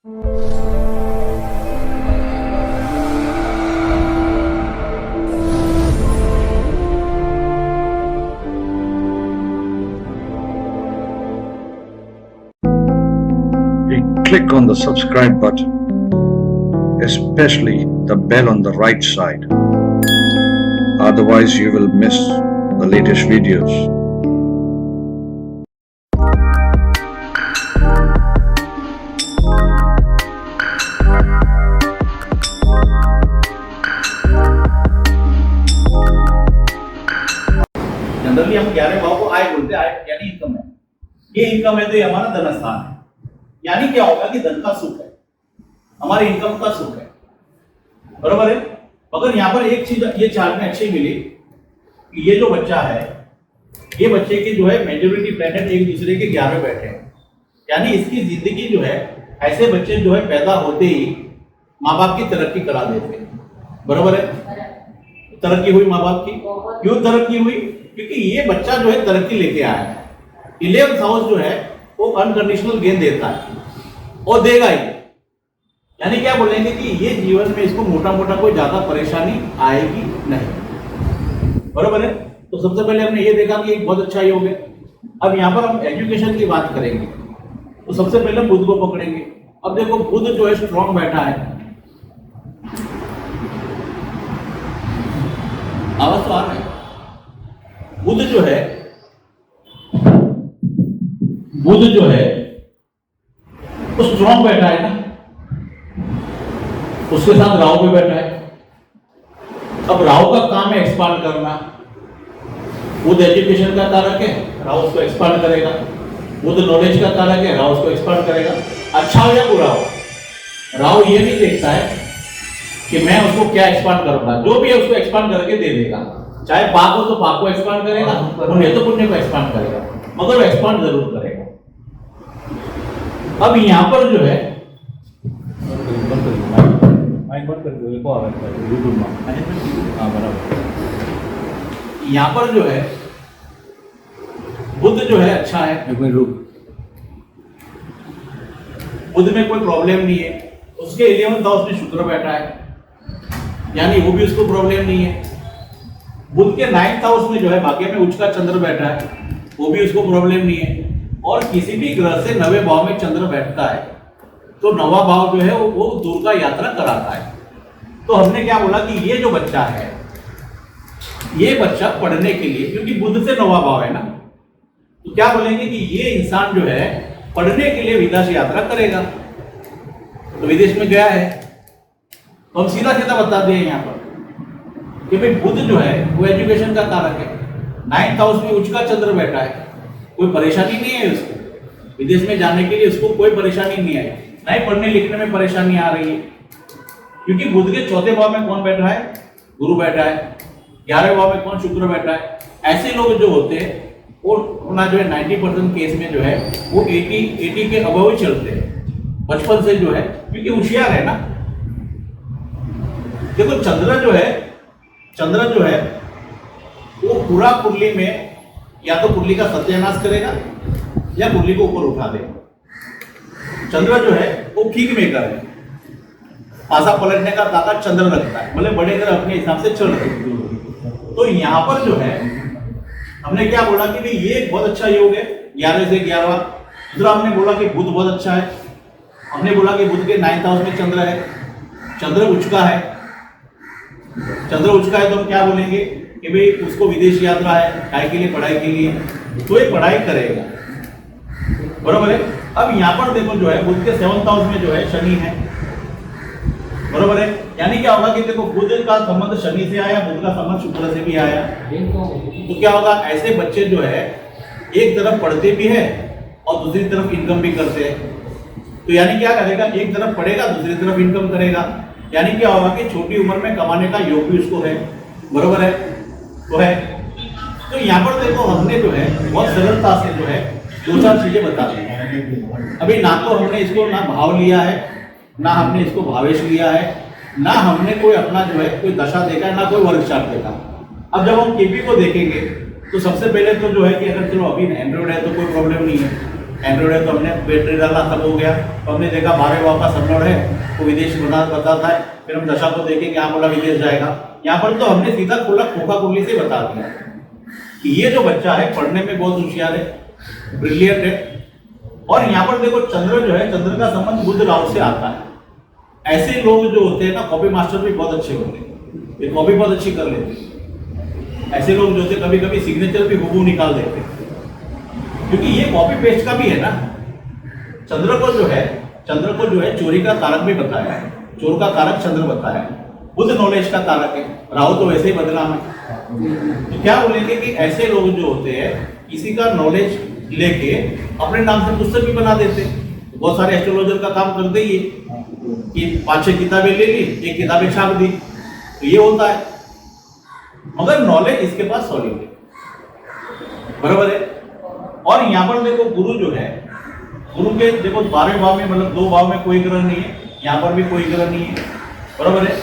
Click on the subscribe button, especially the bell on the right side. Otherwise, you will miss the latest videos. Generally हम 11वें भाव को आय बोलते हैं, आय यानी income है। ये इनकम है तो ये हमारा धन स्थान है। यानी क्या होगा कि धन का सुख है, हमारे इनकम का सुख है, बराबर है। अगर यहाँ पर एक चीज ये चार्ट में अच्छी मिली कि ये जो बच्चा है, ये बच्चे के जो है मेजॉरिटी प्लैनेट एक दूसरे के 11वें बैठे हैं। यानी इसकी जिंदगी जो है, ऐसे बच्चे जो है पैदा होते ही माँ बाप की तरक्की करा देते हैं, बराबर है। तरक्की हुई माँ बाप की, क्यों तरक्की हुई? क्योंकि ये बच्चा जो है तरक्की लेके आया है। 11th हाउस जो है वो अनकंडीशनल गेन देता है और देगा ही। यानी क्या बोलेंगे कि ये जीवन में इसको मोटा मोटा कोई ज्यादा परेशानी आएगी नहीं, बराबर है। तो सबसे पहले हमने ये देखा कि एक बहुत अच्छा योग है। अब यहाँ पर हम एजुकेशन की बात करेंगे तो सबसे पहले बुध को पकड़ेंगे। अब देखो बुध जो है स्ट्रॉन्ग बैठा है, आवाज तो आ रहा है। बुध जो है वो स्ट्रॉन्ग बैठा है ना, उसके साथ राहु भी बैठा है। अब राहु का काम है एक्सपांड करना। बुध एजुकेशन का कारक है, राहु उसको एक्सपांड करेगा। बुध नॉलेज का कारक है, राहु उसको एक्सपांड करेगा। अच्छा हो या बुरा हो, राहु ये नहीं देखता है कि मैं उसको क्या एक्सपांड करूंगा, जो भी है उसको एक्सपांड करके दे देगा। चाहे पाप हो तो पाप को एक्सपांड करेगा, पुण्य तो पुण्य को एक्सपांड करेगा, मगर वो एक्सपांड जरूर करेगा। अब यहाँ पर जो है यहाँ पर जो है बुध जो है अच्छा है, बुध में कोई प्रॉब्लम नहीं है। उसके 11th हाउस में शुक्र बैठा है, यानी वो भी उसको प्रॉब्लम नहीं है। बुध के 9th हाउस में जो है भाग्य में उच्च का चंद्र बैठा है, वो भी उसको प्रॉब्लम नहीं है। और किसी भी ग्रह से 9वें भाव में चंद्र बैठता है तो 9वां भाव जो है वो दूर का यात्रा कराता है। तो हमने क्या बोला कि ये जो बच्चा है, ये बच्चा पढ़ने के लिए, क्योंकि बुध से 9वां भाव है ना, तो क्या बोलेंगे कि ये इंसान जो है पढ़ने के लिए विदेश यात्रा करेगा। तो विदेश में गया है तो हम सीधा सीधा बता दिए यहाँ पर कि भाई बुध जो है वो एजुकेशन का कारक है। 9th हाउस में उच्च का चंद्र बैठा है, कोई परेशानी नहीं है उसको। विदेश में जाने के लिए उसको कोई परेशानी नहीं आई, ना ही पढ़ने लिखने में परेशानी आ रही है। क्योंकि बुध के 4थे भाव में कौन बैठा है? गुरु बैठा है। 11वें भाव में कौन? शुक्र बैठा है। ऐसे लोग जो होते हैं वो अपना जो है 90% केस में जो है वो 80 के अबव ही चलते हैं बचपन से जो है, क्योंकि होशियार है ना। देखो चंद्र जो है वो पूरा कुंडली में या तो कुंडली का सत्यानाश करेगा या कुंडली को ऊपर उठा देगा। चंद्र जो है वो किंग मेकर है, पासा पलटने का ताकत चंद्र रखता है, मतलब बड़े ग्रह अपने हिसाब से चल रहे हैं। तो यहाँ पर जो है हमने क्या बोला कि भाई ये बहुत अच्छा योग है 11 से 11वां। दूसरा हमने बोला कि बुध बहुत अच्छा है। हमने बोला कि बुध के 9th हाउस में चंद्र है, चंद्र उच्च का है। चंद्र उच्च का है तो हम क्या बोलेंगे कि भाई उसको विदेश यात्रा है, काय के लिए? पढ़ाई के लिए, तो ये पढ़ाई करेगा, बराबर है। अब यहाँ पर देखो जो है बुध के 7th हाउस में जो है शनि है, बराबर है। यानी क्या होगा कि देखो बुध का संबंध शनि से आया, बुध का संबंध शुक्र से भी आया, तो क्या होगा? ऐसे बच्चे जो है एक तरफ पढ़ते भी है और दूसरी तरफ इनकम भी करते हैं। तो यानी क्या करेगा? एक तरफ पढ़ेगा, दूसरी तरफ इनकम करेगा। यानी क्या होगा कि छोटी उम्र में कमाने का योग भी उसको है, बराबर है, तो है। तो यहाँ पर देखो हमने जो है बहुत सरलता से जो है 2-4 चीजें बता दी। अभी ना तो हमने इसको ना भाव लिया है, ना हमने इसको भावेश लिया है, ना हमने कोई अपना जो है कोई दशा देखा है, ना कोई वर्ग चार्ट देखा। अब जब हम केपी को देखेंगे तो सबसे पहले तो जो है कि अगर चलो अभी एंड्रॉइड है तो कोई प्रॉब्लम नहीं है, एंड्रॉइड है तो हमने बैटरी डाला, सब हो गया। तो हमने देखा 12 भाव का सब नोड है, वो विदेश बताता है। फिर हम दशा को देखें कि यहाँ बोला विदेश जाएगा। यहाँ पर तो हमने सीधा खुला खोखा कुंडली से बता दिया कि ये जो बच्चा है पढ़ने में बहुत होशियार है, ब्रिलियंट है। और यहाँ पर देखो चंद्र जो है, चंद्र का संबंध बुध राहु से आता है। ऐसे लोग जो होते हैं ना, कॉपी मास्टर भी बहुत अच्छे होते हैं, ये कॉपी बहुत अच्छी कर लेते हैं। ऐसे लोग जो होते कभी कभी सिग्नेचर भी हुबहू निकाल देते हैं, क्योंकि ये कॉपी पेस्ट का भी है ना। चंद्र को जो है चोरी का कारक भी बताया है, चोर का कारक चंद्र बताया है। बुध नॉलेज का कारक है, राहु तो वैसे ही बदनाम है। तो क्या बोलेंगे कि ऐसे लोग जो होते हैं किसी का नॉलेज लेके अपने नाम से पुस्तक भी बना देते हैं। बहुत सारे एस्ट्रोलॉजर का काम करते ही कि 5-6 किताबें ले ली, एक किताबें छाप दी, तो ये होता है। मगर नॉलेज इसके पास सॉलिड है, बराबर है। और यहाँ पर देखो गुरु जो है, गुरु के देखो 12 भाव में, मतलब 2 भाव में कोई ग्रह नहीं है, यहाँ पर भी कोई ग्रह नहीं है, बराबर है।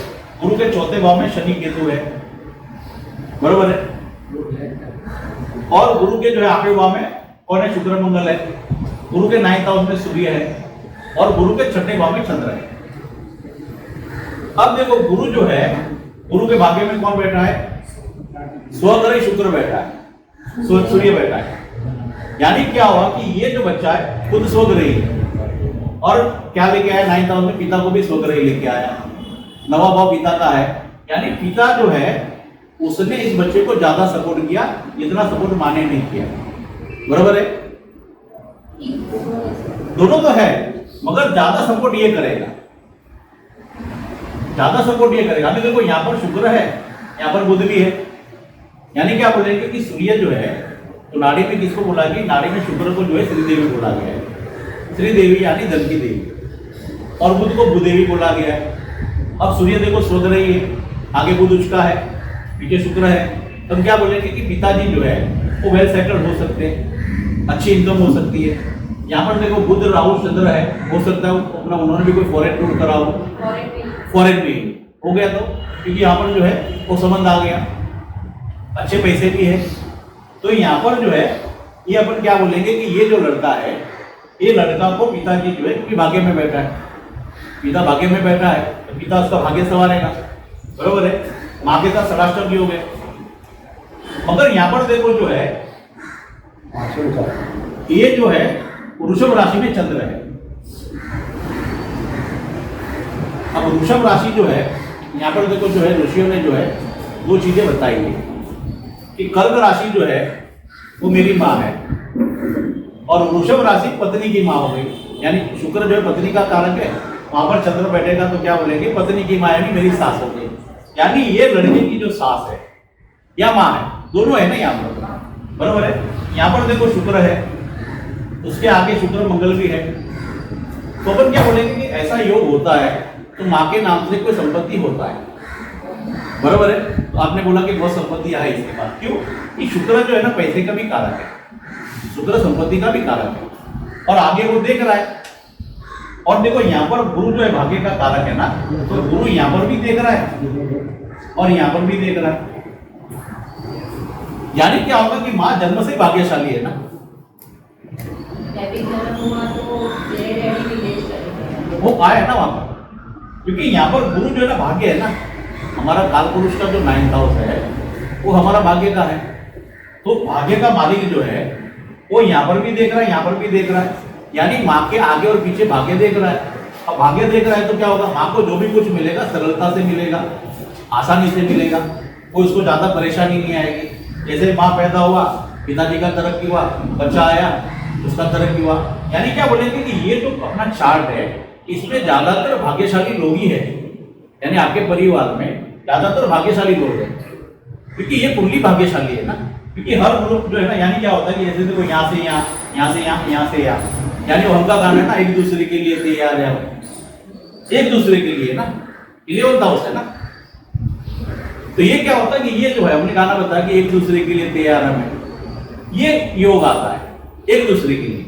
गुरु के 4थे भाव में शनि केतु है, बराबर है। और गुरु के जो है 8वें भाव में कौन है? शुक्र मंगल है। गुरु के 9th हाउस में सूर्य है और गुरु के 6ठे भाव में चंद्र है। अब देखो गुरु जो है, गुरु के भाग्य में कौन बैठा है? स्वग्रही शुक्र बैठा है, सूर्य बैठा है। यानी क्या हुआ कि ये जो बच्चा है खुद स्वग्रही है और क्या लेके आया? 9th हाउस में पिता को भी स्वग्रही लेके आया, 9वां भाव पिता का है। यानी पिता जो है उसने इस बच्चे को ज्यादा सपोर्ट किया, जितना सपोर्ट माँ ने नहीं किया, बराबर है। दोनों तो है, मगर ज्यादा सपोर्ट ये करेगा, ज्यादा सपोर्ट ये करेगा। अभी देखो यहाँ पर शुक्र है, यहाँ पर बुध भी है। यानी क्या बोलेंगे कि सूर्य जो है तो नाड़ी में किसको बोला गया? नाड़ी में शुक्र को जो है श्रीदेवी बोला गया है, श्रीदेवी यानी धन की देवी। और बुध को भूदेवी बोला गया है। अब सूर्य देखो स्वग्रही है, आगे बुध उसका है, पीछे शुक्र है। तो हम क्या बोलेंगे कि पिताजी जो है वो वेल सेटल्ड हो सकते हैं, अच्छी इनकम हो सकती है। यहाँ पर देखो बुध राहु चंद्र है, हो सकता है अपना उन्होंने भी कोई फॉरेन टूर करा हो, फॉरेन में हो गया तो, क्योंकि यहाँ पर जो है वो संबंध आ गया, अच्छे पैसे भी है। तो यहाँ पर जो है ये अपन क्या बोलेंगे कि ये जो लड़का है, ये लड़का को पिताजी जो है क्योंकि भाग्य में बैठा है, पिता भाग्य में बैठा है तो पिता उसका भाग्य संवारेगा, बरोबर है। माँ के साथ षडाष्टक भी हो गए। मगर यहाँ पर देखो जो है ये जो है वृषभ राशि में चंद्र है। अब वृषभ राशि जो है यहाँ पर देखो जो है ऋषियों ने जो है 2 चीजें बताई है कि कर्क राशि जो है वो मेरी माँ है और वृषभ राशि पत्नी की माँ हो गई। यानी शुक्र जो है पत्नी का कारक है, वहां पर चंद्र बैठेगा तो क्या बोलेंगे? पत्नी की माँ यानी मेरी सास हो गई। यानी ये लड़के की जो सास है या माँ है, दोनों है ना यहाँ पर, बराबर है। यहाँ पर देखो शुक्र है, उसके आगे शुक्र मंगल भी है। तो अपन क्या बोलेंगे कि ऐसा योग होता है तो माँ के नाम से कोई संपत्ति होता है, बराबर है। तो आपने बोला कि बहुत संपत्ति है इसके पास, क्यों? कि शुक्र जो है ना पैसे का भी कारक है, शुक्र संपत्ति का भी कारक है और आगे वो देख रहा है। और देखो यहाँ पर गुरु जो है भाग्य का कारक है ना, तो गुरु यहाँ पर भी देख रहा है और यहाँ पर भी देख रहा है। यानी क्या होगा कि माँ जन्म से भाग्यशाली है ना। वो आए है ना वहां पर, क्योंकि यहाँ पर गुरु जो है ना भाग्य है ना, हमारा काल पुरुष का जो 9th हाउस है वो हमारा भाग्य का है। तो भाग्य का मालिक जो है वो यहाँ पर भी देख रहा है, यहाँ पर भी देख रहा है। यानी माँ के आगे और पीछे भाग्य देख रहा है। अब भाग्य देख रहा है तो क्या होगा? माँ को जो भी कुछ मिलेगा सरलता से मिलेगा, आसानी से मिलेगा, कोई उसको ज्यादा परेशानी नहीं आएगी। जैसे माँ पैदा हुआ, पिताजी का तरक्की हुआ, बच्चा आया उसका तरक्की हुआ। यानी क्या बोलेंगे कि ये जो अपना चार्ट है इसमें ज्यादातर भाग्यशाली लोग ही है। यानी आपके परिवार में ज्यादातर भाग्यशाली लोग हैं, क्योंकि ये कुंडली भाग्यशाली है ना। क्योंकि हर ग्रुप जो है ना, यानी क्या होता है कि जैसे देखो यहाँ से यहाँ, यहाँ से यहाँ, यहाँ से यहाँ, यानी वो हमका गाना है ना, एक दूसरे के लिए तैयार है, एक दूसरे के लिए ना, 11th हाउस है ना। तो ये क्या होता है कि ये जो है हमने गाना बताया कि एक दूसरे के लिए तैयार है, ये योग आता है एक दूसरे के लिए।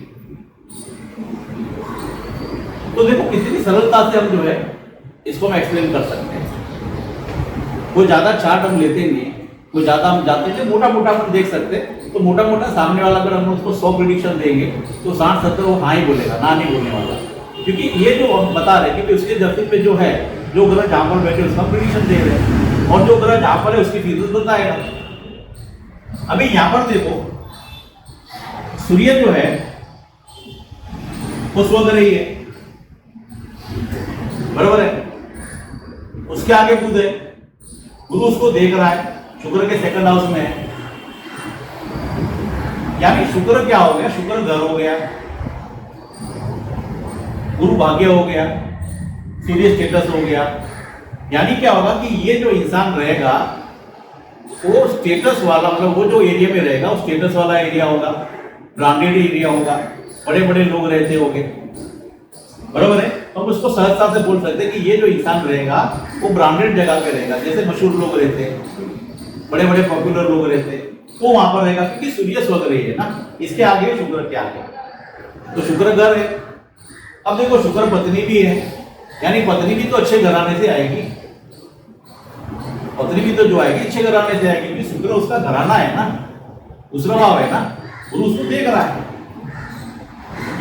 तो देखो कितनी सरलता से हम जो है इसको हम एक्सप्लेन कर सकते हैं। कोई ज्यादा चार्ट हम लेते नहीं, कोई ज्यादा हम जाते हैं, मोटा मोटा हम देख सकते हैं तो मोटा मोटा सामने वाला अगर हम उसको 100 प्रिडिक्शन देंगे तो 60-70 वो हाँ ही बोलेगा, ना नहीं बोलने वाला। क्योंकि ये जो हम बता रहे हैं कि उसके धरती पे जो है, जो ग्रह जहाँ पर बैठे उसका प्रिडिक्शन दे रहे हैं, और जो ग्रह जहाँ पर है उसकी फीचर्स बताएगा। अभी यहाँ पर देखो, सूर्य जो है वो स्वग्रह ही है, बराबर है। उसके आगे बुध है, बुध उसको देख रहा है, शुक्र के सेकंड हाउस में है। यानी शुक्र क्या हो गया, शुक्र घर हो गया, गुरु भाग्य हो गया, सूर्य स्टेटस हो गया। यानी क्या होगा कि ये जो इंसान रहेगा वो स्टेटस वाला, मतलब वो जो एरिया में रहेगा वो स्टेटस वाला एरिया होगा, ब्रांडेड एरिया होगा, बड़े बड़े लोग रहते होंगे, बराबर है। तो हम उसको सहजता से बोल सकते हैं कि ये जो इंसान रहेगा वो ब्रांडेड जगह पे रहेगा, जैसे मशहूर लोग रहते हैं, बड़े बड़े पॉपुलर लोग रहते हैं, वो वहां पर रहेगा, क्योंकि सूर्य स्वग्रही है ना, इसके आगे शुक्र के आगे, तो शुक्र घर है। अब देखो शुक्र पत्नी भी है, यानी पत्नी भी तो अच्छे घराने से आएगी, पत्नी भी तो जो आएगी अच्छे घराने से आएगी, क्योंकि शुक्र उसका घराना है ना, दूसरा भाव है ना, और उसको देख रहा है।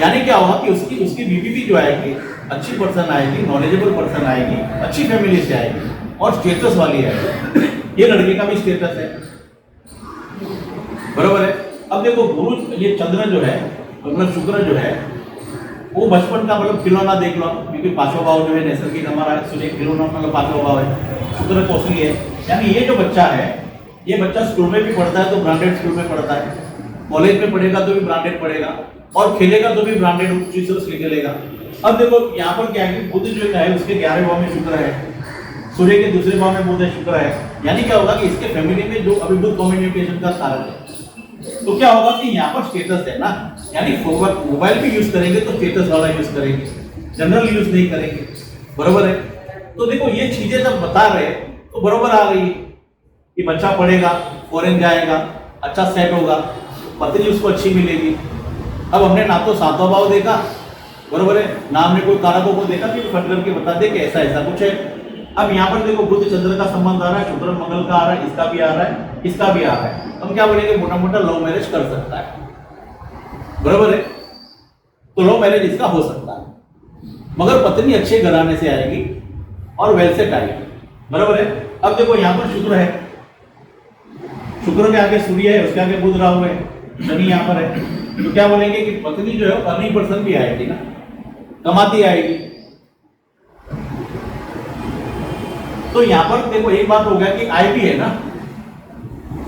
यानी क्या होगा कि उसकी बीवी भी जो आएगी अच्छी पर्सन आएगी, नॉलेजेबल पर्सन आएगी, अच्छी फैमिली से आएगी और स्टेटस वाली आएगी। ये लड़के का भी स्टेटस है, बराबर है। अब देखो गुरु, ये चंद्र जो है मतलब शुक्र जो है वो बचपन का मतलब खिलौना देख लो, क्योंकि पांचवा भाव जो है नैसर्गिक हमारा सूर्य खिलौना मतलब पांचवा भाव है, शुक्र कौशली है। यानी ये जो बच्चा है, ये बच्चा स्कूल में भी पढ़ता है तो ब्रांडेड स्कूल में पढ़ता है, कॉलेज में पढ़ेगा तो भी ब्रांडेड पढ़ेगा, और खेलेगा तो भी ब्रांडेड चीजों से खेलेगा। अब देखो यहाँ पर क्या है कि बुध जो है उसके 11वें भाव में शुक्र है, सूर्य के दूसरे भाव में बुध है, शुक्र है। यानी क्या होगा कि इसके फैमिली में जो अभी बुध कम्युनिकेशन का कारक है, तो क्या होगा कि यहाँ पर स्टेटस है ना, यानी मोबाइल भी यूज करेंगे तो स्टेटस वाला यूज करेंगे, जनरल यूज नहीं करेंगे, बराबर है। तो देखो ये चीजें जब बता रहे तो बराबर आ रही है कि बच्चा पढ़ेगा, फॉरेन जाएगा, अच्छा सेट होगा, पत्नी उसको अच्छी मिलेगी। अब हमने ना तो सातवां भाव देखा, बराबर है, ना हमने कोई कारकों को देखा, फिर फट करके बता दे कि ऐसा ऐसा कुछ है। अब यहाँ पर देखो बुध चंद्र का संबंध आ रहा है, शुक्र मंगल का आ रहा है, इसका भी आ रहा है, इसका भी आ रहा है। हम क्या बोलेंगे, मोटा मोटा लव मैरिज कर सकता है, बराबर है, तो लव मैरिज इसका हो सकता है, मगर पत्नी अच्छे घराने से आएगी और वेल सेट आएगी, बराबर है। अब देखो यहाँ पर शुक्र है, शुक्र के आगे सूर्य है, उसके आगे बुध राहु है, शनि यहाँ पर है, तो क्या बोलेंगे कि पत्नी जो है अर्निंग पर्सन भी आएगी ना, कमाती आएगी। तो यहाँ पर देखो एक बात हो गया कि आय भी है ना,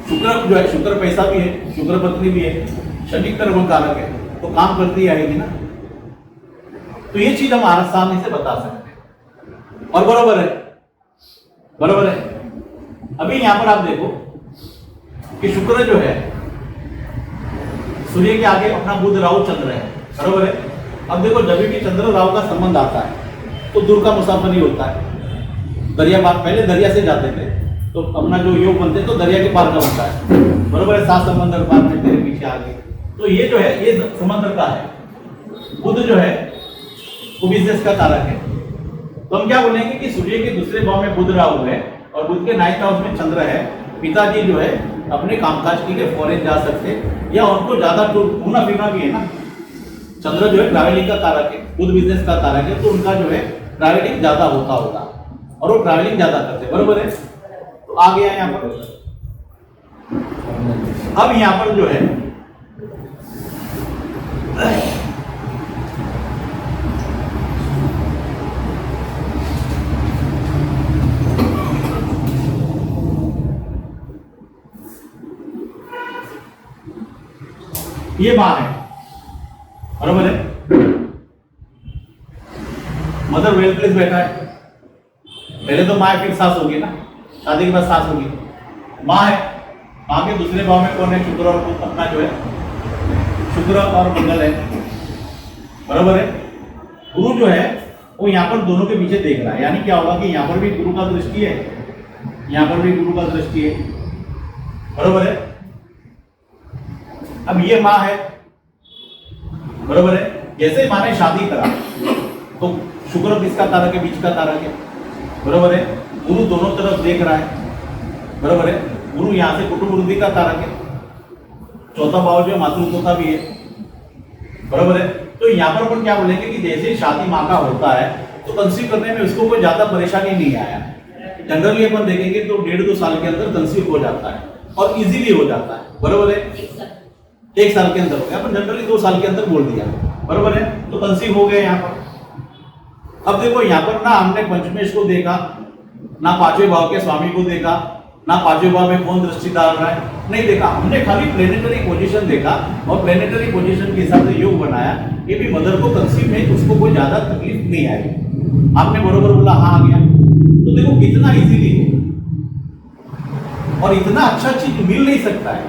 शुक्र जो है, शुक्र पैसा भी है, शुक्र पत्नी भी है, शनि कर्म कारक है, तो काम करती आएगी ना। तो ये चीज हम आसानी से बता सकते हैं, और बराबर है, बराबर है। अभी यहाँ पर आप देखो कि शुक्र जो है सूर्य के आगे अपना बुध राहु चंद्र है, बराबर है। अब देखो जब भी चंद्र राहु का संबंध आता है तो दूर का मुसाफरी होता है, दरिया पार, पहले दरिया से जाते थे तो अपना जो योग बनते तो दरिया के पार का बनता है, बराबर है, 7 समंदर पार में तेरे पीछे आगे। तो ये जो है ये समंदर का है, बुध जो है वो बिजनेस का कारक है। तो हम क्या बोलेंगे कि सूर्य के दूसरे भाव में बुध राहु है और बुध के 9th हाउस में चंद्र है। पिताजी जो है अपने कामकाज के लिए फॉरेन जा सकते, या उनको ज्यादा घूमना फिरना भी है ना, चंद्र जो है ट्रैवलिंग का कारक है, बुध बिजनेस का कारक है, तो उनका जो है ट्रैवलिंग ज्यादा होता होगा और वो ट्रैवलिंग ज्यादा करते, बराबर है। तो आ गया यहाँ पर। अब यहाँ पर जो है ये माँ है, बराबर है, मदर वेल प्लेस बैठा है, पहले तो माँ है फिर सास होगी ना, शादी के बाद सास होगी, माँ है। माँ के दूसरे भाव में कौन है, शुक्र और बुध, अपना जो है शुक्र और मंगल है, बराबर है। गुरु जो है वो यहाँ पर दोनों के पीछे देख रहा है, यानी क्या होगा कि यहाँ पर भी गुरु का दृष्टि है, यहाँ पर भी गुरु का दृष्टि है, बराबर है। अब ये माँ है, बराबर है। जैसे माँ ने शादी करा तो शुक्र किसका कारक है, बीच का कारक है, बराबर है। गुरु दोनों तरफ देख रहा है, बराबर है। गुरु यहाँ से कुटुंब वृद्धि का कारक है, चौथा भाव जो मातृत्व का भी है, बराबर है। तो यहाँ पर अपन क्या बोलेंगे कि जैसे ही शादी माँ का होता है तो कंसीव करने में उसको कोई ज्यादा परेशानी नहीं आया। जनरली अपन देखेंगे तो 1.5-2 साल के अंदर कंसीव हो जाता है और इजीली हो जाता है, बराबर है। 1 साल के अंदर हो गया, अपन जनरली 2 साल के अंदर बोल दिया, बराबर है। तो कंसीव हो गए यहाँ पर। अब देखो यहाँ पर ना हमने पंचमेश को देखा, ना 5वें भाव के स्वामी को देखा, ना 5वें भाव में कौन दृष्टि डाल रहा है, नहीं देखा। हमने खाली प्लेनेटरी पोजीशन देखा और प्लेनेटरी पोजीशन के हिसाब से योग बनाया कि भी मदर को कंसीव में उसको कोई ज्यादा तकलीफ नहीं आई। आपने बरोबर बोला, हाँ आ गया। तो देखो कितना इजीली है और इतना अच्छा चीज मिल नहीं सकता है,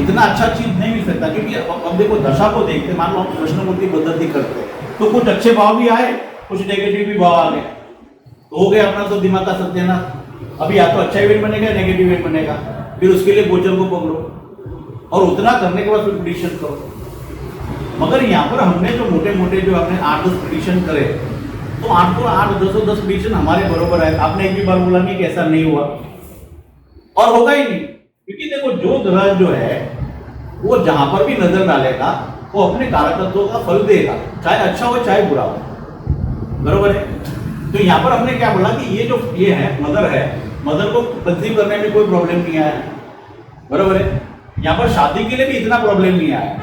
इतना अच्छा चीज नहीं मिल सकता। क्योंकि अब देखो दशा को देखते, मान लो हम कृष्णमूर्ति पद्धति करते हैं तो कुछ अच्छे भाव भी आए, कुछ नेगेटिव भी भाव आ गए, तो हो गया अपना तो दिमाग का सत्यानाश। अभी या तो अच्छा इवेंट बनेगा, नेगेटिव इवेंट बनेगा, फिर उसके लिए गोचर को पकड़ो और उतना करने के बाद फिर प्रेडिक्शन करो। मगर यहाँ पर हमने जो मोटे मोटे जो अपने 8-10 प्रेडिक्शन करे, तो 8 को 8, 10 प्रेडिक्शन हमारे बरोबर है। आपने एक भी बार बोला नहीं कि ऐसा नहीं हुआ, और होगा ही नहीं। क्योंकि देखो जो ग्रह जो है वो जहां पर भी नजर डालेगा वो अपने कारकत्वों का फल देगा, चाहे अच्छा हो चाहे बुरा हो, बरोबर है। तो यहाँ पर हमने क्या बोला कि ये है मदर को कंसीव करने में कोई प्रॉब्लम नहीं आया, बरोबर है। यहाँ पर शादी के लिए भी इतना प्रॉब्लम नहीं आया,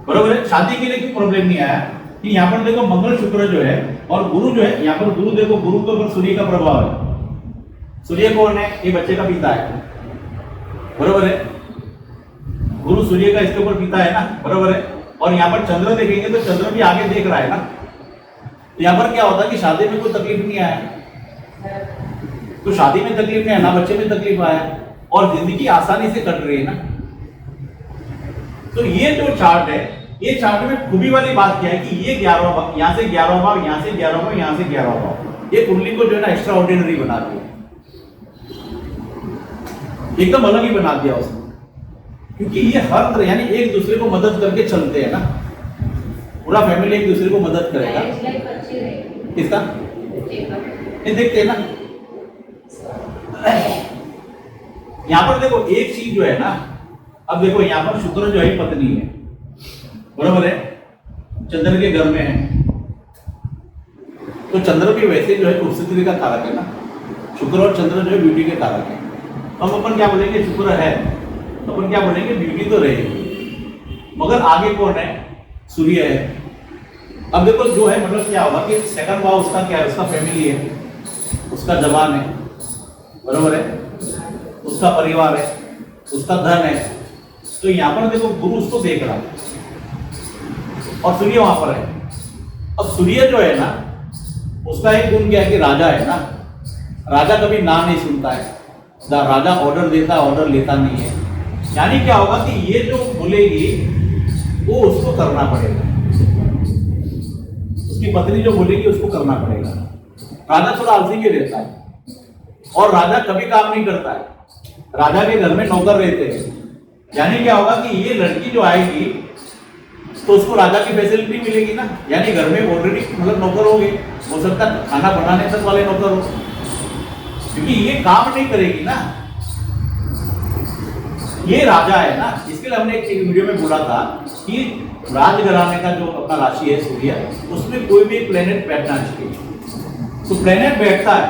बरोबर है। शादी के लिए क्यों प्रॉब्लम नहीं आया कि यहाँ पर देखो मंगल शुक्र जो है और गुरु जो है, यहाँ पर गुरु देखो, गुरु के ऊपर सूर्य का प्रभाव है। सूर्य कौन है? ये बच्चे का पिता है, बरोबर है। गुरु सूर्य का इसके ऊपर पिता है ना, बरोबर है। और यहाँ पर चंद्र देखेंगे तो चंद्र भी आगे देख रहा है ना। तो यहाँ पर क्या होता है कि शादी में कोई तकलीफ नहीं आया, तो शादी में तकलीफ नहीं आया ना, बच्चे में तकलीफ आया, और जिंदगी आसानी से कट रही है ना। तो ये जो चार्ट है, ये चार्ट में खूबी वाली बात क्या है कि ये 11वां भाव, यहाँ से 11वां भाव, यहाँ से 11वां भाव, यहाँ से 11वां भाव, ये कुंडली को जो है ना एक्स्ट्रा ऑर्डिनरी बना दिया, एकदम अलग ही बना दिया उसने। क्योंकि ये हर तरह यानी एक दूसरे को मदद करके चलते हैं ना, पूरा फैमिली एक दूसरे को मदद करेगा। किसका? ये देखते हैं ना। यहाँ पर देखो एक चीज जो है ना, अब देखो यहाँ पर शुक्र जो है पत्नी है, बरोबर है, चंद्र के घर में है। तो चंद्र भी वैसे जो है खूबसूरती का कारक है ना, शुक्र और चंद्र जो है ब्यूटी के कारक है। तो हम अपन क्या बोलेंगे, शुक्र है तो अपन क्या बोलेंगे, ब्यूटी तो रहेगी। मगर आगे कौन है? सूर्य है। अब देखो जो है मतलब क्या होगा कि सेकंड भाव उसका क्या है, उसका फैमिली है, उसका जवान है, बरोबर है, उसका परिवार है, उसका धन है। तो यहाँ पर देखो गुरु उसको देख रहा है और सूर्य वहां पर है। अब सूर्य जो है ना, उसका एक गुण क्या है कि राजा है ना, राजा कभी ना नहीं सुनता है, राजा ऑर्डर देता है, ऑर्डर लेता नहीं है। यानी क्या होगा कि ये जो बोलेगी वो उसको करना पड़ेगा, उसकी पत्नी जो बोलेगी उसको करना पड़ेगा। राजा थोड़ा आलसी के रहता है और राजा कभी काम नहीं करता है, राजा के घर में नौकर रहते हैं। यानी क्या होगा कि ये लड़की जो आएगी तो उसको राजा की फैसिलिटी मिलेगी ना, यानी घर में ऑलरेडी मतलब नौकर होंगे, हो सकता है खाना बनाने तक वाले नौकर हो, क्योंकि ये काम नहीं करेगी ना, ये राजा है ना। इसके लिए हमने एक वीडियो में बोला था कि राजघराने का जो अपना राशि है सूर्य, उसमें कोई भी प्लेनेट बैठना चाहिए। तो प्लेनेट बैठता है,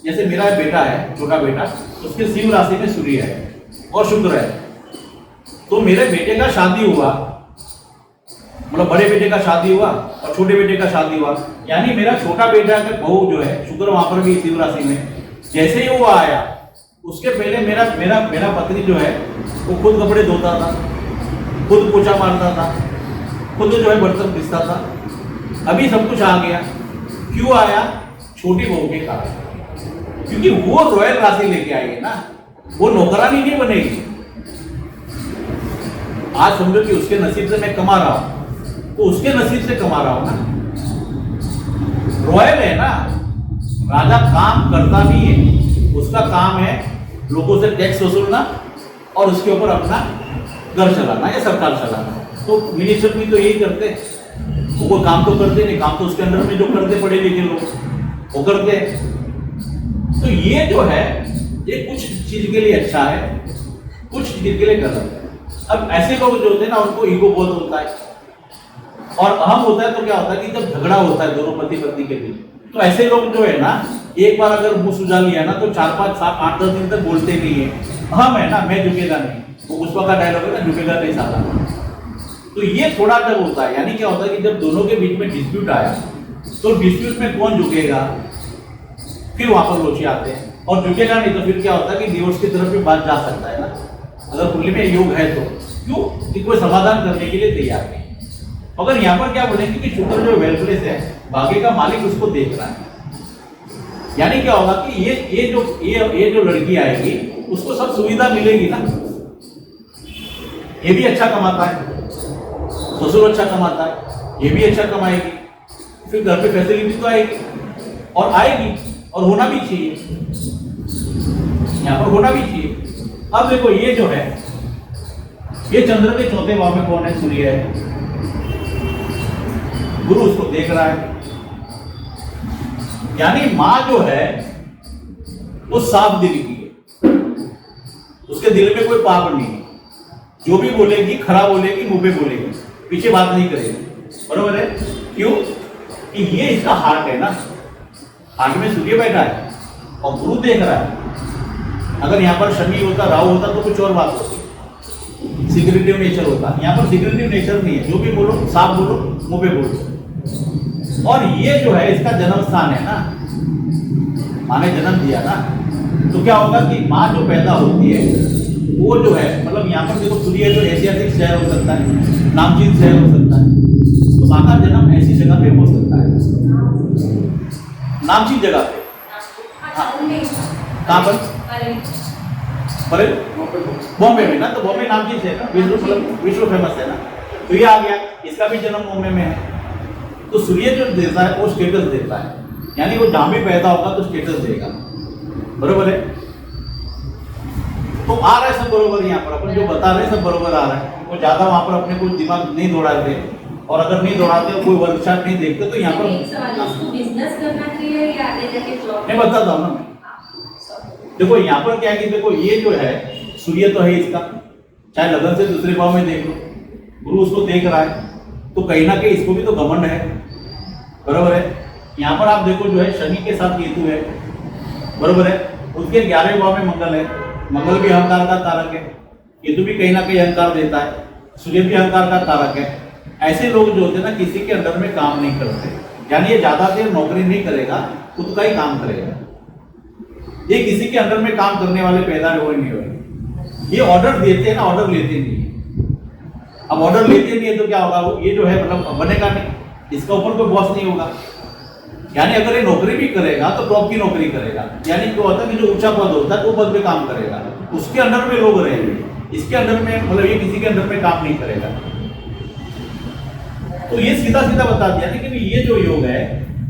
जैसे मेरा बेटा है, छोटा बेटा, उसके सिंह राशि में सूर्य है और शुक्र है। तो मेरे बेटे का शादी हुआ, मतलब बड़े बेटे का शादी हुआ और छोटे बेटे का शादी हुआ, यानी मेरा छोटा बेटा का बहू जो है, शुक्र वहां पर भी सिंह राशि में, जैसे ही वो आया उसके पहले मेरा पत्नी जो है वो खुद कपड़े धोता था, खुद पोछा मारता था, खुद जो है बर्तन पीसता था। अभी सब कुछ आ गया, क्यों आया? छोटी बहू के कारण, क्योंकि वो रॉयल राशि लेके आई है ना, वो नौकरानी नहीं बनेगी। आज समझो कि उसके नसीब से मैं कमा रहा हूं, तो उसके नसीब से कमा रहा हूं ना, रॉयल है ना। राजा काम करता नहीं है, उसका काम है लोगों से टैक्स वसूलना और उसके ऊपर अपना घर चलाना या सरकार चलाना। तो मिनिस्टर भी तो यही करते, वो काम तो करते नहीं, काम तो उसके अंदर में जो करते पढ़े लिखे लोग वो करते। तो ये जो है ये कुछ चीज के लिए अच्छा है, कुछ चीज के लिए कर सकते हैं। अब ऐसे लोग जो होते हैं ना, उनको ईगो बहुत होता है और अहम होता है, तो क्या होता है कि जब झगड़ा होता है दोनों पति पत्नी के बीच, तो ऐसे लोग जो है ना, एक बार अगर मुंह सुझा लिया ना, तो 4 5 7 8 10 दिन तक बोलते नहीं है। अहम है ना, मैं झुकेगा नहीं, वो पुष्पा का डायलॉग है ना, झुकेगा नहीं साला। तो ये थोड़ा जब होता है, यानी क्या होता है कि जब दोनों के बीच में डिस्प्यूट आया, तो डिस्प्यूट में कौन झुकेगा, फिर वहां पर लोची आते हैं, और झुकेगा नहीं तो फिर क्या होता है कि डिवोर्स की तरफ भी बात जा सकता है ना, अगर कुंडली में योग है तो। क्यों कि कोई समाधान करने के लिए तैयार नहीं। अगर यहाँ पर क्या बोलेंगे कि शुक्र जो वेलप्लेस है, भाग्य का मालिक उसको देख रहा है, यानी क्या होगा कि ये जो लड़की आएगी उसको सब सुविधा मिलेगी ना, ये भी अच्छा कमाता है, ससुर अच्छा कमाता है, ये भी अच्छा कमाएगी, फिर घर पे फैसिलिटी तो आएगी और आएगी, और होना भी चाहिए, यहाँ पर होना भी चाहिए। अब देखो ये जो है, ये चंद्र के चौथे भाव में कौन है, सूर्य है, गुरु उसको देख रहा है, यानी मां जो है वो साफ दिल की है, उसके दिल में कोई पाप नहीं है, जो भी बोलेगी खरा बोलेगी, मुंह पे बोलेगी, पीछे बात नहीं करेगी, बरोबर है। क्यों कि ये इसका हार्ट है ना, हार्ट में सूर्य बैठा है और गुरु देख रहा है। अगर यहाँ पर शनि होता, राहु होता तो कुछ और बात होती, सिक्रेटिव नेचर होता, यहाँ पर सिक्रेटिव नेचर नहीं है, जो भी बोलो साफ बोलो, मुंह पे बोलो। और ये जो है इसका जन्म स्थान है ना, माँ ने जन्म दिया ना, तो क्या होगा कि माँ जो पैदा होती है वो जो है, मतलब यहाँ पर देखो सूर्य जो ऐतिहासिक शहर हो सकता है, नामचीन शहर हो सकता है, तो माँ का जन्म ऐसी जगह पे हो सकता है, नामचीन जगह पे। कहाँ पर? बॉम्बे में ना, तो बॉम्बे नामचीन शहर ना, विश्व फेमस है ना, तो ये आ गया, इसका भी जन्म बॉम्बे में है। तो सूर्य जो देता है वो स्टेटस देता है, यानी वो जहां भी पैदा होगा तो स्टेटस देगा, बरोबर है। तो आ रहा है सब बरोबर, यहाँ पर अपन जो बता रहे हैं सब बरोबर आ रहा है, वो ज्यादा वहां पर अपने को दिमाग नहीं दौड़ाते, और अगर नहीं दौड़ाते कोई वर्कशॉप नहीं देखते, तो यहाँ पर बिजनेस करना चाहिए या आगे जाके जॉब? मैं बताता हूँ ना, मैं देखो यहाँ पर क्या है कि देखो ये जो है सूर्य तो है इसका, चाहे लगन से दूसरे भाव में देख लो, गुरु उसको देख रहा है, तो कहीं ना कहीं इसको भी तो घमंड है, बरोबर है। यहाँ पर आप देखो जो है शनि के साथ केतु है, बरोबर है, उसके 11वें भाव में मंगल है, मंगल भी अहंकार का कारक है, केतु भी कहीं ना कहीं अहंकार देता है, सूर्य भी अहंकार का कारक है। ऐसे लोग जो होते हैं ना किसी के अंडर में काम नहीं करते, यानी ये ज्यादा देर नौकरी नहीं करेगा, खुद का ही काम करेगा, ये किसी के अंडर में काम करने वाले पैदा हुए नहीं हुए, ये ऑर्डर देते हैं ना, ऑर्डर लेते नहीं है। अब ऑर्डर लेते नहीं है तो क्या होगा, वो ये जो है मतलब बनेगा नहीं, इसका ऊपर कोई बॉस नहीं होगा, यानी अगर ये नौकरी भी करेगा तो टॉप की नौकरी करेगा, यानी क्या होता है कि जो ऊंचा पद होता है वो पद पे काम करेगा, उसके अंडर में लोग रहेंगे, इसके अंडर में मतलब ये किसी के अंडर में काम नहीं करेगा। तो ये सीधा सीधा बता दिया कि ये जो योग है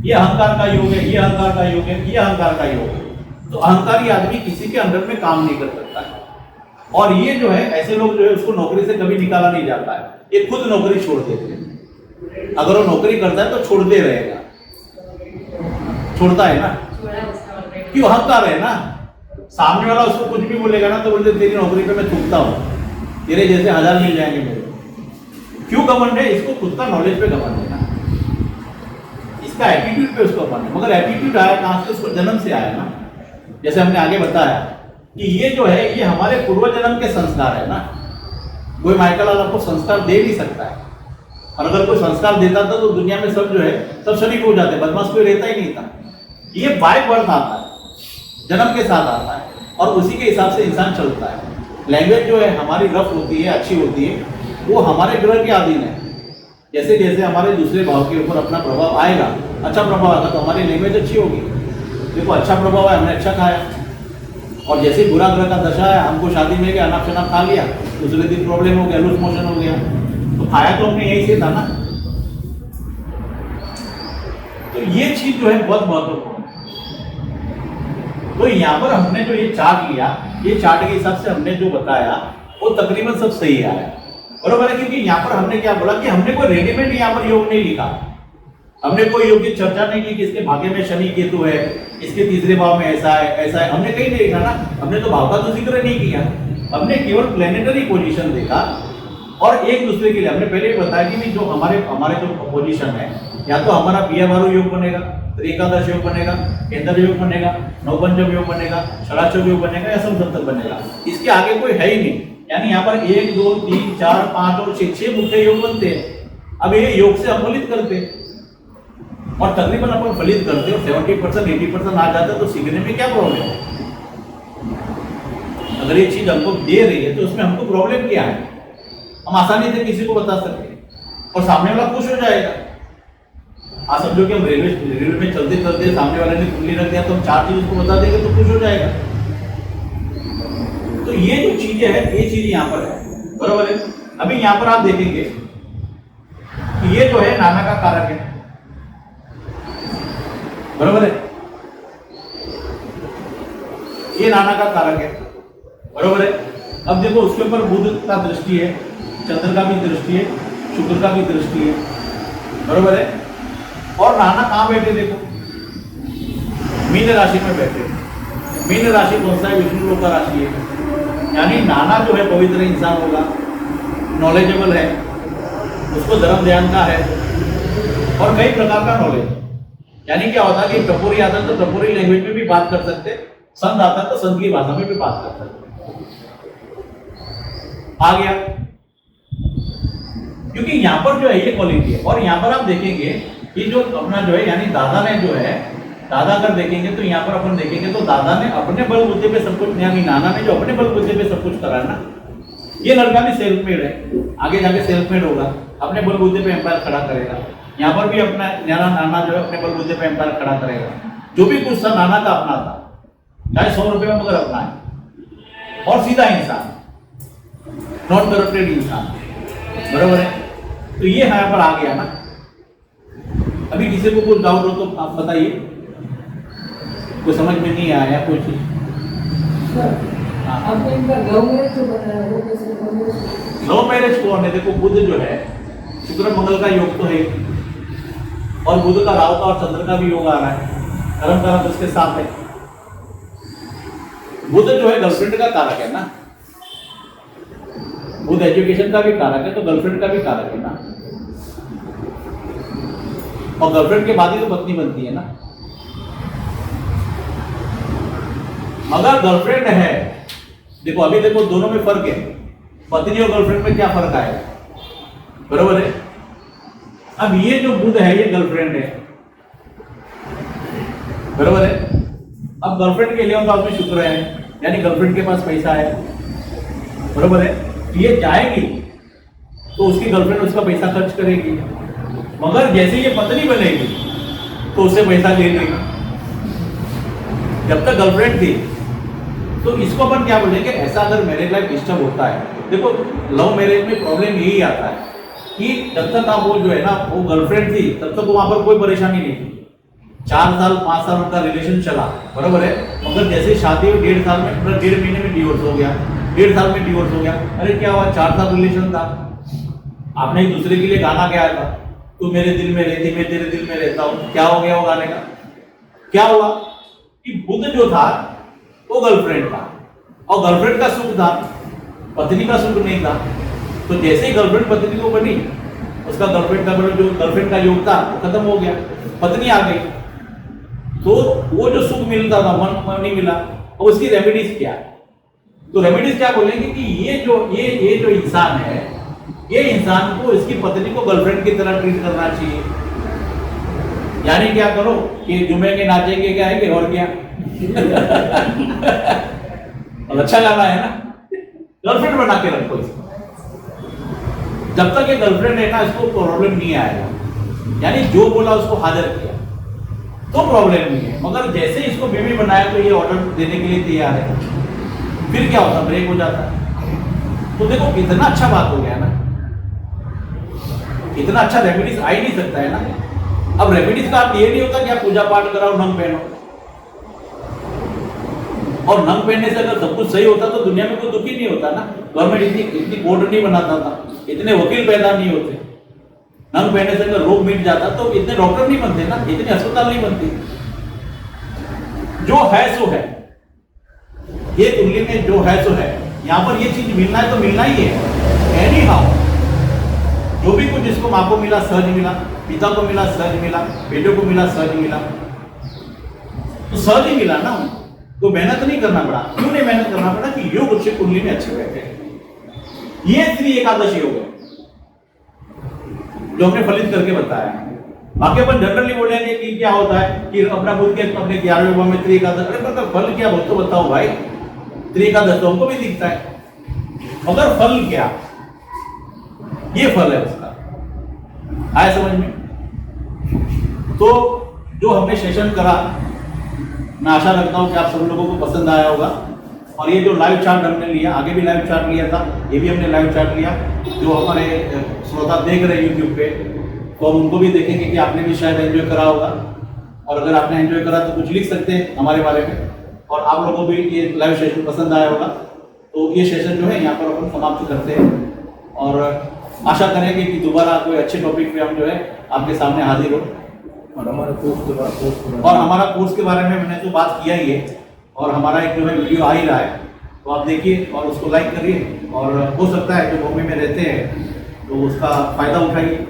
ये अहंकार का योग है, ये अहंकार का योग है, ये अहंकार का योग है। तो अहंकारी आदमी किसी के अंडर में काम नहीं कर सकता है, और ये जो है ऐसे लोग जो है उसको नौकरी से कभी निकाला नहीं जाता है, ये खुद नौकरी छोड़ देते हैं। अगर वो नौकरी करता है तो छोड़ते रहेगा, छोड़ता है ना, क्यों अहंकार है ना, सामने वाला उसको कुछ भी बोलेगा ना तो बोलते तेरी नौकरी पे मैं थूकता हूँ, तेरे जैसे 1000 मिल जाएंगे मेरे। क्यों घमंड है, इसको खुद का नॉलेज पे घमंड है ना, इसका एटीट्यूड पे उसको घमंड है। मगर एटीट्यूड आया कहाँ से, उसको जन्म से आया ना, जैसे हमने आगे बताया कि ये जो है ये हमारे पूर्व जन्म के संस्कार है ना, कोई माइकल वाला आपको संस्कार दे नहीं सकता है, और अगर कोई संस्कार देता था तो दुनिया में सब जो है सब शरीक हो जाते, बदमाश कोई रहता ही नहीं था। ये बाय बर्थ आता है, जन्म के साथ आता है, और उसी के हिसाब से इंसान चलता है। लैंग्वेज जो है हमारी रफ होती है, अच्छी होती है, वो हमारे ग्रह के अधीन है। जैसे जैसे हमारे दूसरे भाव के ऊपर अपना प्रभाव आएगा, अच्छा प्रभाव आएगा तो हमारी लैंग्वेज अच्छी होगी। देखो अच्छा प्रभाव है, हमने अच्छा खाया, और जैसे बुरा ग्रह का दशा है, हमको शादी में गया अनाप शनाप खा लिया, दूसरे दिन प्रॉब्लम हो गया, लूज मोशन हो गया, तो खाया तो हमने यही से था ना। तो ये चीज जो है बहुत महत्वपूर्ण है। तो यहाँ पर हमने जो ये चार्ट लिया, ये चार्ट के हिसाब से हमने जो बताया वो तकरीबन सब सही आया, बरोबर है। क्योंकि यहाँ पर हमने क्या बोला कि हमने कोई रेडीमेड यहाँ पर योग नहीं लिखा, हमने कोई योग की चर्चा नहीं की कि इसके भाग्य में शनि केतु है, इसके तीसरे भाव में ऐसा है ऐसा है, हमने कहीं नहीं लिखा ना, हमने तो भाव का तो जिक्र नहीं किया, हमने केवल प्लेनेटरी पोजीशन देखा और एक दूसरे के लिए हमने पहले भी बताया कि भी जो हमारे हमारे जो पोजीशन है, या तो हमारा बियावारू योग बनेगा, एकादश योग बनेगा, केंद्र योग बनेगा, नवपंचम योग बनेगा, षडाक्षर योग बनेगा या समसप्तक बनेगा। इसके आगे कोई है ही नहीं। यानी यहाँ पर 1 2 3 4 5 और 6 मुख्य योग बनते हैं। अब ये योग से हम फलित करते हैं और तकरीबन अपन फलित करते हो 70% 80% आ जाता है, तो सीखने में क्या प्रॉब्लम है? अगर ये चीज हमको दे रही है तो उसमें हमको प्रॉब्लम क्या है? हम आसानी से किसी को बता सकते हैं और सामने वाला खुश हो जाएगा। आप समझो कि हम रेलवे में चलते चलते सामने वाले ने कुंडली रख दिया तो हम 4 चीज उसको बता देंगे तो खुश हो जाएगा। तो ये जो चीजें है, ये चीज यहाँ पर है, बरोबर है। अभी यहाँ पर आप देखेंगे कि ये जो है नाना का कारक है, बरोबर है। ये नाना का कारक है, बरोबर है। अब देखो उसके ऊपर बुध का दृष्टि है, चंद्र का भी दृष्टि है, शुक्र का भी दृष्टि है, बरोबर है। और नाना कहां बैठे? देखो मीन राशि में बैठे। मीन राशि कौन सा है? विष्णु लोक का राशि है। यानी नाना जो है पवित्र इंसान होगा, नॉलेजेबल है, उसको धर्म ध्यान का है और कई प्रकार का नॉलेज। यानी क्या होता है कि टपोरी आता तो टपोरी लैंग्वेज में भी बात कर सकते, संत आता तो संत की भाषा में भी बात कर सकते। आ गया, क्योंकि यहां पर जो है ये क्वालिटी है। और यहां पर आप देखेंगे कि जो अपना जो है यानी दादा ने जो है, दादा अगर देखेंगे तो यहाँ पर अपन देखेंगे तो दादा ने अपने बलबूते पे सब कुछ, यानी नाना ने जो अपने बलबूते पे सब कुछ करा ना, ये लड़का भी सेल्फ मेड है, आगे जाके सेल्फ मेड होगा, अपने बलबूते पे एम्पायर खड़ा करेगा। यहाँ पर भी अपना नाना जो है अपने बलबूते पे एम्पायर खड़ा करेगा। जो भी कुछ था नाना का अपना था, चाहे 100 रुपए में मगर अपना है, और सीधा इंसान, नॉट करप्टेड इंसान, बराबर है। तो ये यहाँ पर आ गया ना। अभी किसी को कुछ डाउट हो तो आप बताइए, कोई समझ में नहीं आया कोई चीज? आपने इनका लव मैरिज जो बताया वो कैसे? लव मैरिज कौन है? देखो बुध जो है, शुक्र मंगल का योग तो है, और बुध का राहु का और चंद्र का भी योग आ रहा है, कर्म कारक उसके साथ है। बुध जो है गर्लफ्रेंड का कारक है ना, बुध एजुकेशन का भी कारक है, तो गर्लफ्रेंड का भी कारक है ना, और गर्लफ्रेंड के बाद ही तो पत्नी बनती है ना। अगर गर्लफ्रेंड है, देखो अभी देखो दोनों में फर्क है, पत्नी और गर्लफ्रेंड में क्या फर्क आएगा, बरोबर है। अब ये जो बुध है ये गर्लफ्रेंड है, बरोबर है। अब गर्लफ्रेंड के लिए पास में शुक्र है, यानी गर्लफ्रेंड के पास पैसा है, बरोबर है। ये जाएगी तो उसकी गर्लफ्रेंड उसका पैसा खर्च करेगी, मगर जैसे ये पत्नी बनेगी तो उससे पैसा ले लेगी। जब तक गर्लफ्रेंड थी तो इसको अपन क्या बोलेंगे, ऐसा अगर मैरिज लाइफ डिस्टर्ब होता है। देखो लव मैरिज में प्रॉब्लम यही आता है कि जब तक आप वो जो है ना वो गर्लफ्रेंड थी तब तक वहां पर कोई परेशानी नहीं थी, 4 साल 5 साल उनका रिलेशन चला, बरोबर है। मगर जैसे शादी हुई 1.5 साल में, 1.5 महीने में डिवोर्स हो गया, 1.5 साल में डिवोर्स हो गया। अरे क्या हुआ, 4 साल रिलेशन था, आपने एक दूसरे के लिए गाना गाया था, तू मेरे दिल में रहती मैं तेरे दिल में रहता हूँ। क्या हो गया वो गाने का? क्या हुआ कि बुध जो था वो गर्लफ्रेंड था, और गर्लफ्रेंड का सुख था, पत्नी का सुख नहीं था। तो जैसे ही गर्लफ्रेंड पत्नी को बनी, उसका गर्लफ्रेंड का जो गर्लफ्रेंड का योग था वो खत्म हो गया, पत्नी आ गई, तो वो जो सुख मिलता था मन नहीं मिला। और उसकी रेमेडीज क्या है? तो रेमेडीज क्या बोलेंगे कि ये जो इंसान है, ये इंसान को इसकी पत्नी को गर्लफ्रेंड की तरह ट्रीट करना चाहिए। यानी क्या करो कि झूमेंगे नाचेंगे क्या है और क्या और अच्छा गाना है ना, गर्लफ्रेंड बना के रखो इसको। जब तक ये गर्लफ्रेंड है ना इसको प्रॉब्लम नहीं आएगा, यानी जो बोला उसको हाजिर किया तो प्रॉब्लम नहीं है। मगर जैसे इसको बीवी बनाया तो ये ऑर्डर देने के लिए तैयार है, फिर क्या होता, ब्रेक हो जाता है। तो देखो कितना अच्छा बात हो गया ना, इतना अच्छा रेमेडीज आ ही नहीं सकता है ना। अब रेमेडीज का अर्थ ये नहीं होता कि आप पूजा पाठ कराओ नंग पहनो, और नंग पहनने से अगर सब कुछ सही होता तो दुनिया में कोई दुखी नहीं होता ना। गवर्नमेंट इतनी कोर्ट नहीं बनाता था, इतने वकील पैदा नहीं होते। नंग पहनने से अगर रोग मिट जाता तो इतने डॉक्टर नहीं बनते ना, इतने अस्पताल नहीं बनते। जो है सो है, ये कुंडली में जो है सो है, यहाँ पर ये चीज मिलना है तो मिलना ही है एनी हाउ। जो भी कुछ जिसको माँ को मिला सहज मिला, पिता को मिला सहज मिला, बेटे को मिला सहज मिला, तो सहज ही मिला ना। तो मेहनत नहीं करना पड़ा। क्यों नहीं मेहनत करना पड़ा? कि योग उच्च कुंडली में अच्छे बैठे। ये श्री एकादशी योग है जो हमने फलित करके बताया। बाकी अपन जनरली बोलेंगे कि क्या होता है कि अपना खुद के अपने 11वें भाव में त्रि एकादश, अरे मतलब फल क्या बोल तो बताओ भाई। त्रि एकादश तो हमको भी दिखता है, मगर फल क्या? ये फल है उसका। आया समझ में? तो जो हमने सेशन करा, मैं आशा रखता हूं कि आप सब लोगों को पसंद आया होगा। और ये जो लाइव चार्ट हमने लिया, आगे भी लाइव चार्ट लिया था, ये भी हमने लाइव चार्ट लिया। जो हमारे श्रोता देख रहे हैं यूट्यूब पे, तो हम उनको भी देखेंगे कि आपने भी शायद एंजॉय करा होगा। और अगर आपने एंजॉय करा तो कुछ लिख सकते हैं हमारे बारे में। और आप लोगों को भी ये लाइव सेशन पसंद आया होगा, तो ये सेशन जो है यहाँ पर अपन समाप्त करते हैं। और आशा करेंगे कि दोबारा कोई अच्छे टॉपिक पे हम जो है आपके सामने हाजिर हो। और हमारे कोर्स के बाद और हमारा कोर्स के बारे में मैंने तो बात किया ही है, और हमारा एक जो है वीडियो आ ही रहा है, तो आप देखिए और उसको लाइक करिए। और हो सकता है जो बॉम्बे में रहते हैं तो उसका फ़ायदा उठाइए।